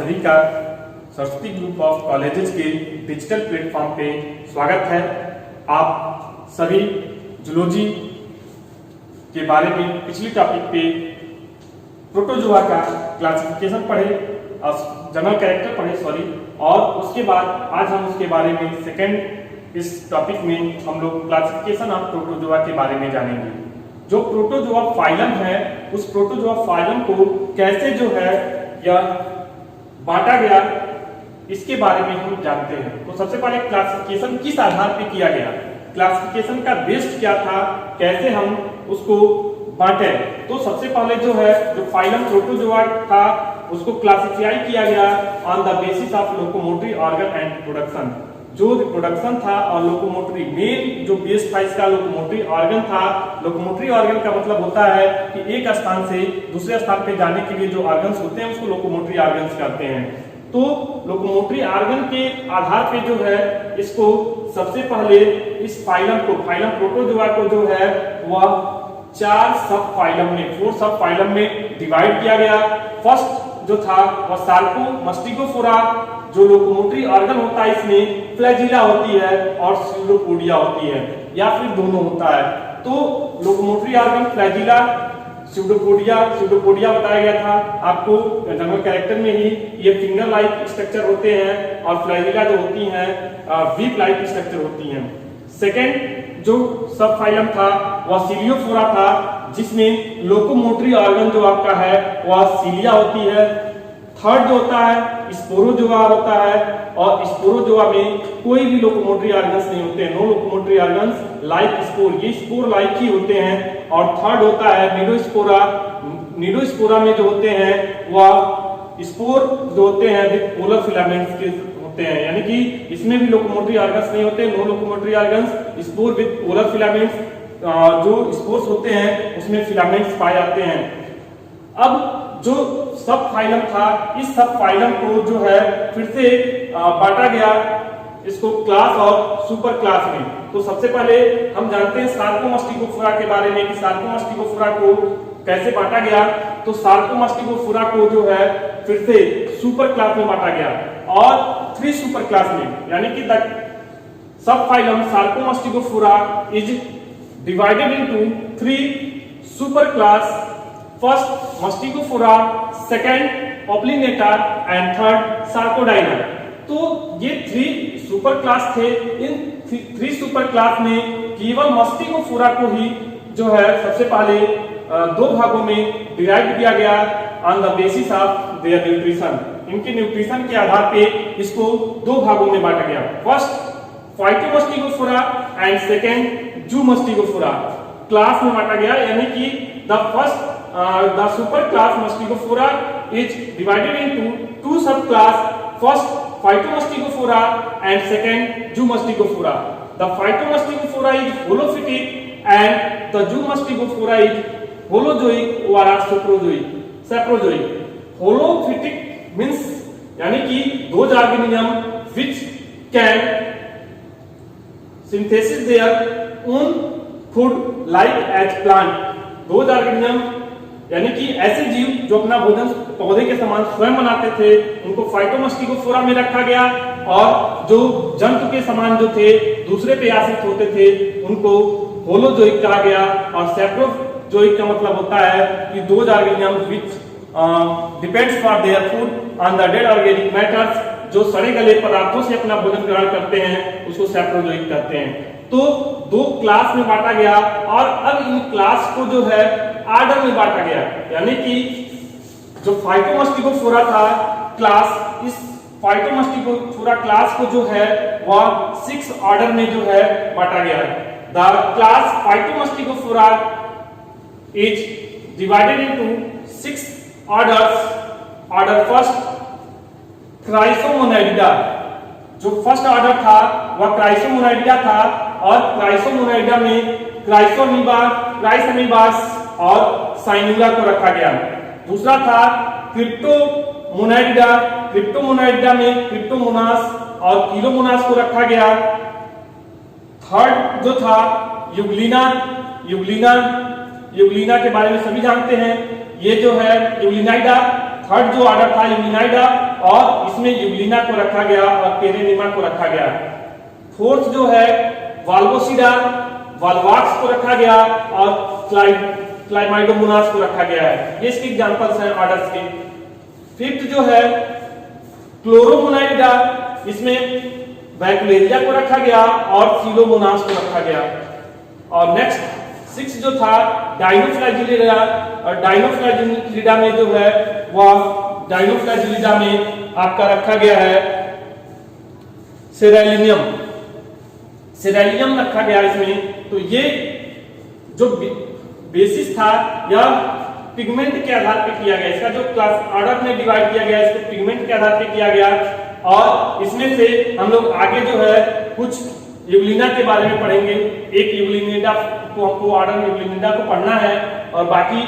सभी का Saraswati group of colleges के डिजिटल प्लेटफॉर्म पे स्वागत है। आप सभी जूलॉजी के बारे में पिछली टॉपिक पे प्रोटोजोआ का क्लासिफिकेशन पढ़े और जनरल कैरेक्टर पढ़े और उसके बाद आज हम उसके बारे में सेकेंड इस टॉपिक में हम लोग क्लासिफिकेशन ऑफ प्रोटोजोआ के बारे में जानेंगे। जो प्रोटोजोआ फाइलम है उस प्रोटोजोआ फाइलम को कैसे जो है यह बांटा गया इसके बारे में हम जानते हैं। तो सबसे पहले क्लासिफिकेशन किस आधार पे किया गया, क्लासिफिकेशन का बेस्ड क्या था, कैसे हम उसको बांटे। तो सबसे पहले जो है जो फाइलम प्रोटोजोआ था उसको क्लासिफाई किया गया on the basis of locomotory organ and production. जो रिप्रोडक्शन था और लोकोमोटरी मेन जो बेस था इसका लोकोमोटरी ऑर्गन था। लोकोमोटरी ऑर्गन का मतलब होता है कि एक स्थान से दूसरे स्थान पे जाने के लिए जो ऑर्गन्स होते हैं उसको लोकोमोटरी ऑर्गन्स कहते हैं। तो लोकोमोटरी ऑर्गन के आधार पे जो है इसको सबसे पहले इस फाइलम प्रोटोजोआ को जो है वह 4 सब फाइलम में 4 सब फाइलम में डिवाइड किया गया। फर्स्ट जो था वह सार्को मस्टिकोफोरा, जो लोकोमोटरी ऑर्गन होता है इसमें फ्लैजिला होती है और स्यूडोपोडिया होती है या फिर दोनों होता है। तो लोकोमोटरी ऑर्गन फ्लैजिला स्यूडोपोडिया बताया गया था आपको जनरल कैरेक्टर में ही। ये फिंगर लाइक स्ट्रक्चर होते हैं और फ्लैजिला जो होती हैं वीप लाइक स्ट्रक्चर होती हैं। सेकेंड जो सब फाइलम था वह सीलियोफोरा था, जिसमें लोकोमोटरी ऑर्गन जो आपका है वह सीलिया होती है। थर्ड जो होता है स्पोरोजोआ होता है और स्पोरोजोआ में कोई भी लोकोमोटरी ऑर्गन्स नहीं होते हैं, no locomotory organs like spore, ये स्पोर लाइक ही होते हैं। और थर्ड होता है निडोस्पोरा। निडोस्पोरा में जो होते हैं वह स्पोर जो होते हैं विद पोलर फिलामेंट्स के होते हैं, यानी कि इसमें भी लोकोमोटरी ऑर्गन्स नहीं होते, no locomotory organs, spore with polar filaments. जो स्पोर्स होते हैं उसमें फिलामेंट्स पाए जाते हैं। अब जो सब फाइलम था इस सब फाइलम को जो है फिर से बांटा गया इसको क्लास और सुपर क्लास में। तो सबसे पहले हम जानते हैं सार्कोमस्टिकोफोरा के बारे में कि सार्कोमस्टिकोफोरा को कैसे बांटा गया। तो सार्कोमस्टिकोफोरा को जो है फिर से सुपर क्लास में बांटा गया और 3 सुपर क्लास में, यानी कि the sub phylum Sarcomastigophora is divided into 3 super class. First Masticophora, second Oplinata and third Sarcodina. तो ये 3 सुपर क्लास थे। इन 3 सुपर क्लास में केवल मस्टिकोफोरा को ही जो है सबसे पहले 2 भागों में डिवाइड किया गया on the basis of their nutrition. इनके न्यूट्रिशन के आधार पे इसको 2 भागों में बांटा गया। First Phytomastigophora and second Zoomastigophora class में बांटा गया, यानी कि the super class Mastigophora is divided into 2 sub class. First Phytomastigophora and second Zoomastigophora. The Phytomastigophora is holophytic and the Zoomastigophora is holozoic और सैप्रोजोइक। होलोफिटिक मींस यानी कि those organism which can synthesis their own food like as plant। those organism यानी कि ऐसे जीव जो अपना भोजन पौधे के समान स्वयं बनाते थे उनको फाइटोमस्टिकोफोरा में रखा गया, और जो जंतु के समान जो थे दूसरे पे आश्रित होते थे उनको होलोजोइक कहा गया। और सैप्रोजोइक का मतलब होता है कि those organism which depends for their food on the dead organic matters, जो सड़े गले पदार्थों से अपना भोजन ग्रहण करते हैं उसको सैप्रोजोइक कहते हैं। तो 2 क्लास में बांटा गया और अब इन क्लास को जो है ऑर्डर में बांटा गया, यानी कि जो फाइटोमस्टिकोफोरा था क्लास, इस फाइटोमस्टिकोफोरा क्लास को जो है वह 6 ऑर्डर में जो है बांटा गया है। The class Phytomastigophora is divided into 6 orders. Order first Chrysomonadida, जो फर्स्ट ऑर्डर था वह क्राइसोमोनाइडिडा था और क्राइसोमोनाइडिडा में क्राइसोमीबास और साइनुरा को रखा गया। दूसरा था क्रिप्टोमोनाइडिडा, क्रिप्टोमोनाइडिडा में क्रिप्टोमोनास और किलोमोनास को रखा गया। थर्ड जो था युग्लिना के बारे में सभी जानते हैं, ये जो है युग्लिनाइडा। थर्ड जो ऑर्डर था युग्लिनाइडा और इसमें यूग्लिना को रखा गया और पेरेनिमा को रखा गया। फोर्थ जो है वाल्वोसिडा, वाल्वाक्स को रखा गया और क्लाइमाइडोमोनास को रखा गया है। ये इसके एग्जांपल्स हैं ऑर्डर्स के। फिफ्थ जो है क्लोरोमोनाइडा, इसमें वैक्युलेरिया को रखा गया और सीलोमोनास को रखा गया। और नेक्स्ट सिक्स जो था डाइनोफ्लैजिलिडा, और डाइनोफ्लैजिलिडा में जो है वह डाइनोफ्लैजिलिडा में आपका रखा गया है सेरेलिनियम, सेरेलियम रखा गया इसमें। तो ये जो बेसिस था या पिगमेंट के आधार पे किया गया, इसका जो क्लास ऑर्डर में डिवाइड किया गया इसको पिगमेंट के आधार पे किया गया। और इसमें से हम लोग आगे जो है कुछ यूग्लिना के बारे में पढ़ेंगे। एक यूग्लिनिडा को हमको ऑर्डर यूग्लिनिडा को पढ़ना है और बाकी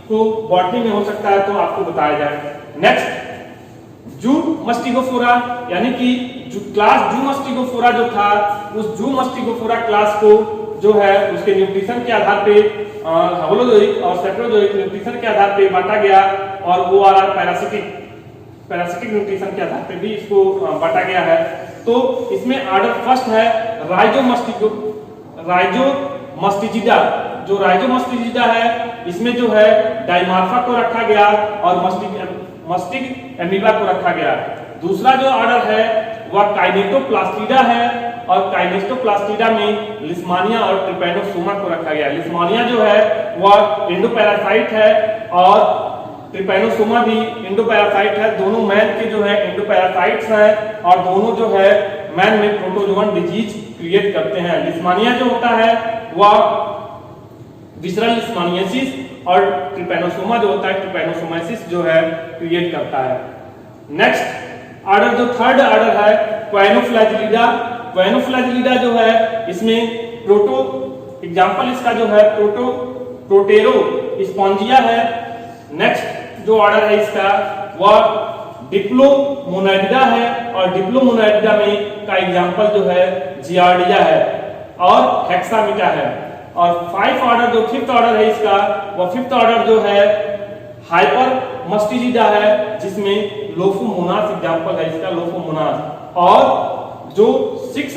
को बॉटनी में हो सकता है तो आपको बताया जाए। नेक्स्ट जू मस्टिगोफोरा, यानी कि क्लास जू मस्टिगोफोरा जो था, उस जू मस्टिगोफोरा क्लास को जो है उसके न्यूट्रिशन के आधार पे होलोजोइक और सेप्रोजोइक न्यूट्रिशन के आधार पे बांटा गया और ओआरआर पैरासिटिक न्यूट्रिशन के आधार पे भी इसको बांटा गया है। तो इसमें ऑर्डर फर्स्ट है राइजोमस्टिजिडा। जो राइजोमस्टिजिडा है इसमें जो है डाइमार्फा को रखा गया और मस्टिक एमीबा को रखा गया। दूसरा जो ऑर्डर है वह काइनेटोप्लास्टिडा है और काइनेटोप्लास्टिडा में लिस्मानिया और ट्रिपैनोसोमा को रखा गया। लिस्मानिया जो है वह एंडोपैरासाइट है और ट्रिपैनोसोमा भी एंडोपैरासाइट है। दोनों मैन के जो है एंडोपैरासाइट्स हैं और दोनों जो है मैन में प्रोटोजोअन डिजीज क्रिएट करते हैं। लिस्मानिया जो होता है वह विसरल लिस्मानियासिस और ट्रिपैनोसोमा जो होता है ट्रिपैनोसोमाइसिस जो है क्रिएट करता है। नेक्स्ट ऑर्डर जो थर्ड ऑर्डर है क्वाइनोफ्लैजिलिडा। क्वाइनोफ्लैजिलिडा जो है इसमें प्रोटो एग्जांपल इसका जो है प्रोटेरो स्पॉन्जिया है। नेक्स्ट जो ऑर्डर है इसका वह डिप्लोमोनाइडिडा है और डिप्लोमोनाइडिडा में का एग्जांपल जो है जियार्डिया है और हेक्सामिटा है। और फाइव ऑर्डर जो फिफ्थ ऑर्डर है इसका, वह फिफ्थ ऑर्डर जो है हाइपर मस्टिजिडा है जिसमें लोफोमोनास एग्जांपल है इसका, लोफोमोनास। और जो सिक्स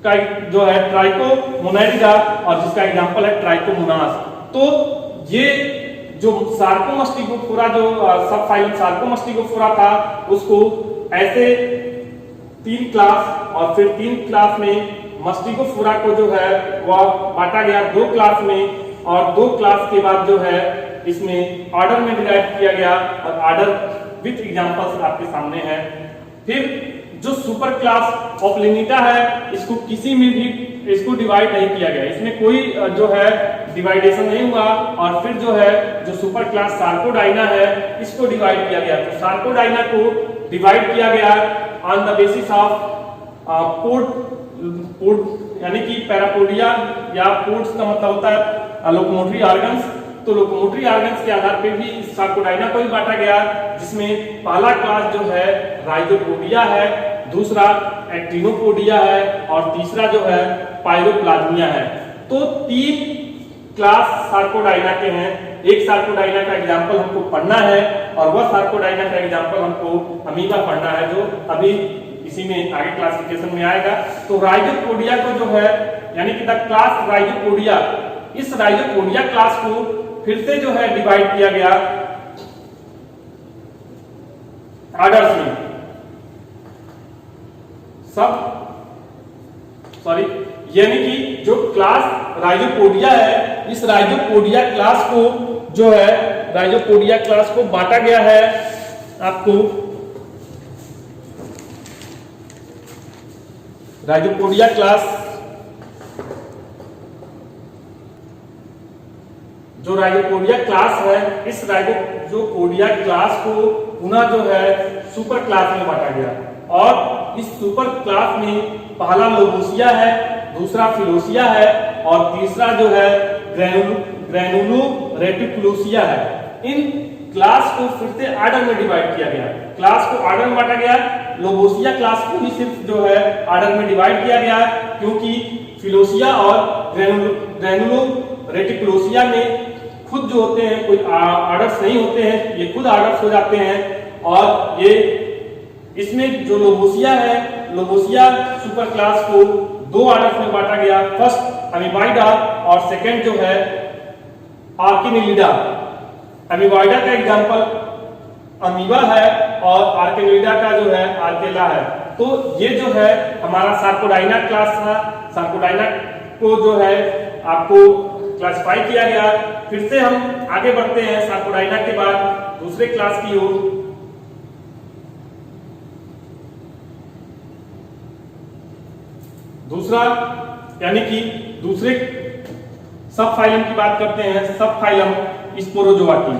का जो है ट्राइकोमोनाइडिडा और जिसका एग्जांपल है ट्राइकोमोनास। तो ये जो सार्कोमस्टिगोफोरा जो सब फाइलम सार्कोमस्टिगोफोरा था उसको ऐसे तीन क्लास और फिर तीन क्लास में मस्टिगोफोरा को जो है वह बांटा गया दो क्लास में और दो क्लास के बाद जो है इसमें ऑर्डर में डिवाइड किया गया और ऑर्डर विथ एग्जांपल्स आपके सामने है। फिर जो सुपर क्लास ऑफ लिनिटा है इसको किसी में भी इसको डिवाइड नहीं किया गया, इसमें कोई जो है डिवाइडेशन नहीं हुआ। और फिर जो है जो सुपर क्लास सार्कोडाइना है इसको डिवाइड किया गया। तो सार्कोडाइना को डिवाइड किया गया ऑन द बेसिस ऑफ पोड यानी कि पैरापोडिया या पोड्स का मतलब होता है लोकोमोटरी ऑर्गन्स। तो लोकोमोटरी ऑर्गन्स के आधार पे भी सार्कोडाइना को ही बांटा गया जिसमें पहला क्लास जो है राइजोपोडिया है, दूसरा एक्टिनोपोडिया है और तीसरा जो है पाइरोप्लाज्मिया है। तो तीन क्लास सार्कोडाइना के हैं। एक सार्कोडाइना का एग्जांपल हमको पढ़ना है और वह सार्कोडाइना का एग्जांपल हमको अमीबा पढ़ना है जो अभी इसी में आगे क्लासिफिकेशन में आएगा। तो राइजोपोडिया को जो है यानी कि द क्लास राइजोपोडिया, इस राइजोपोडिया क्लास को फिर से जो है डिवाइड किया गया ऑर्डर्स में यानी कि जो क्लास राइजोपोडिया है इस राइजोपोडिया क्लास को जो है राइजोपोडिया क्लास को बांटा गया है आपको राइजोपोडिया क्लास जो राइजोपोडिया क्लास है इस राइजोपोडिया क्लास को पुनः जो है सुपर क्लास में बांटा गया और इस सुपर क्लास में पहला लोबोसिया है, दूसरा फिलोसिया है और तीसरा जो है ग्रैनुलो रेटिकुलोसिया है। इन क्लास को फिर से ऑर्डर में डिवाइड किया गया, क्लास को ऑर्डर में बांटा गया। लोबोसिया क्लास को ही सिर्फ जो है ऑर्डर में डिवाइड किया गया क्योंकि फिलोसिया और ग्रैनुलो रेटिकुलोसिया में खुद जो होते हैं, कोई ऑर्डर्स नहीं होते हैं, ये खुद ऑर्डर्स हो जाते हैं। और ये इसमें जो लोबोसिया है, लोबोसिया सुपर क्लास को दो ऑर्डर्स में बांटा गया, फर्स्ट अमीबाइडा और सेकंड जो है आर्किनिलिडा। अमीबाइडा का एग्जांपल अमीबा है और आर्किनिलिडा का जो है आर्केला है। तो ये जो है हमारा सार्कोडाइना क्लास था। सार्कोडाइना को जो है आपको क्लासिफाई किया गया। फिर से हम आगे बढ़ते हैं सार्कोडाइना के बाद दूसरे क्लास की ओर। दूसरा यानी कि दूसरे सब फाइलम की बात करते हैं, सब फाइलम स्पोरोजोआ की।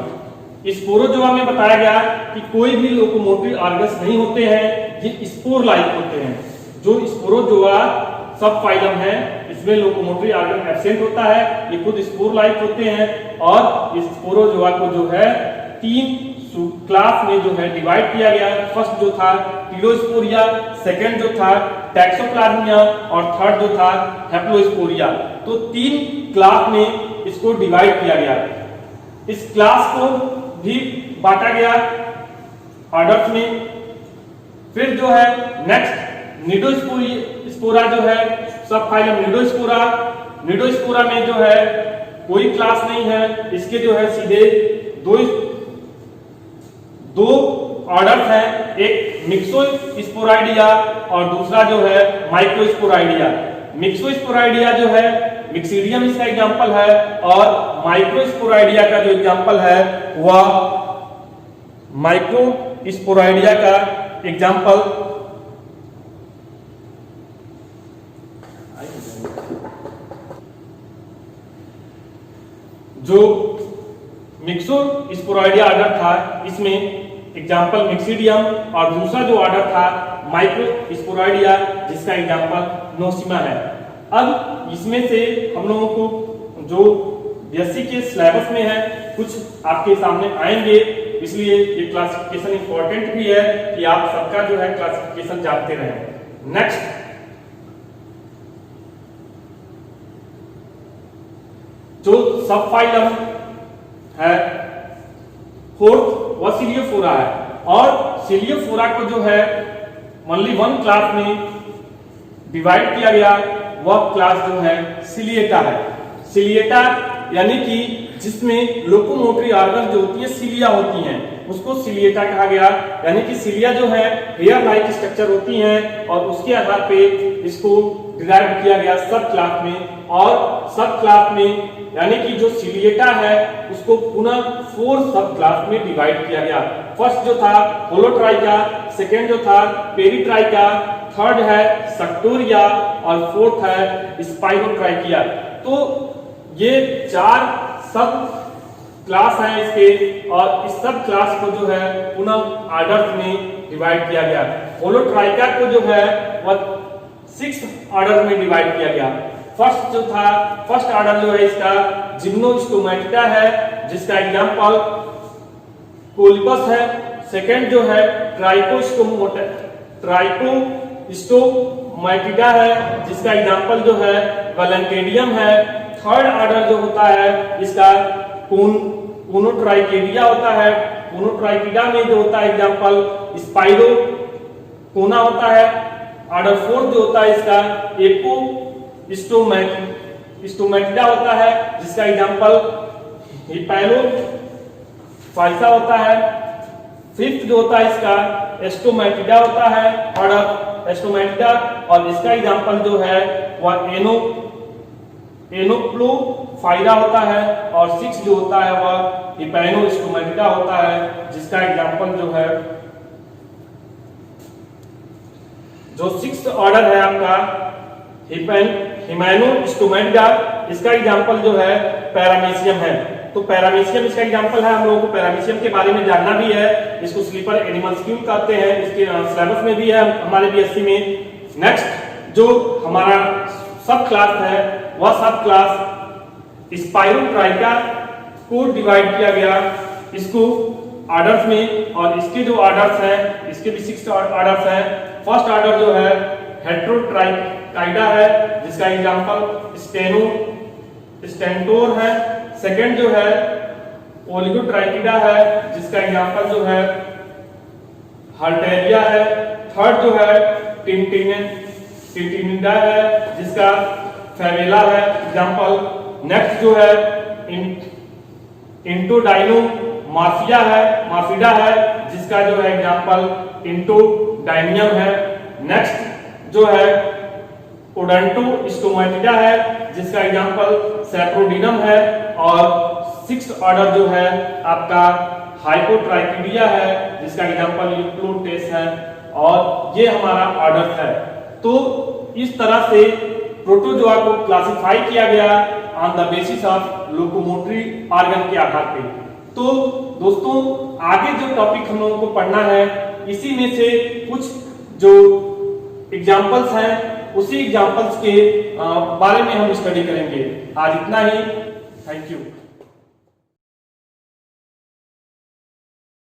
स्पोरोजोआ में बताया गया कि कोई भी लोकोमोटरी ऑर्गन्स नहीं होते हैं, ये स्पोर लाइक होते हैं। जो स्पोरोजोआ सब फाइलम है इसमें लोकोमोटरी ऑर्गन एब्सेंट होता है, ये खुद स्पोर लाइक होते हैं। और इस स्पोरोजोआ को जो है तीन क्लास में जो है डिवाइड किया गया। फर्स्ट जो था टीलोस्पोरिया, सेकंड जो था टैक्सोप्लाज्मिया और थर्ड जो था हैप्लोस्पोरिया। तो तीन क्लास में इसको डिवाइड किया गया। इस क्लास को भी बांटा गया ऑर्डर्स में। फिर जो है नेक्स्ट निडोस्पोरा जो है सब फाइलम निडोस्पोरा। निडोस्पोरा में जो है कोई क्लास नहीं है, इसके जो है सीधे दो ऑर्डर्स हैं, एक मिक्सोस्पोराइडिया और दूसरा जो है माइक्रोस्पोराइडिया। मिक्सोस्पोराइडिया जो है मिक्सीडियम इसका एग्जांपल है और माइक्रोस्पोराइडिया का जो एग्जांपल है वह माइक्रोस्पोराइडिया का एग्जांपल जो मिक्सोस्पोराइडिया ऑर्डर था इसमें एग्जांपल मिक्सीडियम और दूसरा जो ऑर्डर था माइक्रोस्पोराइडिया जिसका एग्जांपल नोसिमा है। अब इसमें से हम लोगों को जो बीएससी के सिलेबस में है कुछ आपके सामने आएंगे, इसलिए ये क्लासिफिकेशन इंपॉर्टेंट भी है कि आप सबका जो है क्लासिफिकेशन जानते रहें। नेक्स्ट जो सब फाइलम है फोर्थ वह सिलियोफोरा है। और सिलियोफोरा को जो है ओनली वन क्लास में डिवाइड किया गया, वह क्लास जो है सिलिएटा है। सिलिएटा यानी कि जिसमें लोकोमोटरी ऑर्गन जो होती है सिलिया होती हैं, उसको सिलिएटा कहा गया। यानी कि सिलिया जो है हेयर लाइक स्ट्रक्चर होती हैं और उसके आधार पे इसको डिराइव किया गया सब क्लास में। और सब क्लास में यानी कि जो सिलिएटा है उसको पुनः 4 सब क्लास में डिवाइड किया गया। फर्स्ट जो था होलोट्राइका, सेकेंड जो था पेरिट्राइका, थर्ड है सक्टोरिया और फोर्थ है स्पाइरोट्राइकिया। तो ये 4 सब क्लास हैं इसके और इस सब क्लास को जो है पुनः ऑर्डर में डिवाइड किया गया। होलोट्राइका को जो है वह 6 ऑर्डर में डिवाइड किया गया। फर्स्ट जो था फर्स्ट ऑर्डर जो है इसका जिम्नोस्टोमेटिका है जिसका एग्जांपल कोलिपस है। सेकंड जो है ट्राइकोस्टोमेटिडा है जिसका एग्जांपल जो है वैलेंटेडियम है। थर्ड ऑर्डर जो होता है इसका कोनोट्राइकेडिया होता है। कोनोट्राइकिडा में जो होता है एग्जांपल स्पाइरोकोना होता है। ऑर्डर फोर्थ जो होता है इसका एपोस्टोमेटिडा होता है जिसका एग्जांपल हिपैलोफाइसा होता है। फिफ्थ जो होता है इसका एस्टोमेटिडा होता है, ऑर्डर एस्टोमेटिडा, और इसका एग्जांपल जो है वह एनोप्लोफाइरा होता है। और 6 जो होता है वह हिपैनोस्टोमेटिडा होता है जिसका एग्जांपल जो है जो 6th ऑर्डर है आपका हिपैनोस्टोमेटिडा, इसका एग्जांपल जो है पैरामीशियम है। तो पैरामीशियम इसका एग्जांपल है। हम लोगों को पैरामीशियम के बारे में जानना भी है, इसको स्लीपर एनिमल्स क्यों कहते हैं, इसके सिलेबस में भी है हमारे बीएससी में। नेक्स्ट जो हमारा सब क्लास है वह सब क्लास स्पाइरोट्राइका को डिवाइड किया गया इसको ऑर्डर्स में। और इसके जो ऑर्डर्स हैं इसके भी 6 ऑर्डर्स हैं। फर्स्ट ऑर्डर जो है हेट्रोट्राइकाइडा है जिसका एग्जांपल स्टेनोर है। सेकंड जो है ओलिगोट्राइटिडा है जिसका एग्जांपल जो है हर्टेरिया है। थर्ड जो है टिंटिनिडा है जिसका फेवेला है एग्जांपल। नेक्स्ट जो है इंटोडाइनोमार्फिया है मार्फिडा है जिसका जो है एग्जांपल इंटोडाइनियम है। नेक्स्ट जो है ओडोंटोस्टोमेटिडा है जिसका एग्जांपल सैप्रोडिनम है। और सिक्स्थ ऑर्डर जो है आपका हाइपोट्राइकिडिया है जिसका एग्जांपल यूक्लोटेस है। और ये हमारा ऑर्डर है। तो इस तरह से प्रोटोजोआ को क्लासिफाई किया गया on the basis of locomotory organ के आधार पे। तो दोस्तों आगे जो टॉपिक हम लोगों को पढ़ना है इसी में से कुछ जो एग्जांपल्स हैं उसी एग्जांपल्स के बारे में हम स्टडी करेंगे। आज इतना ही। Thank you.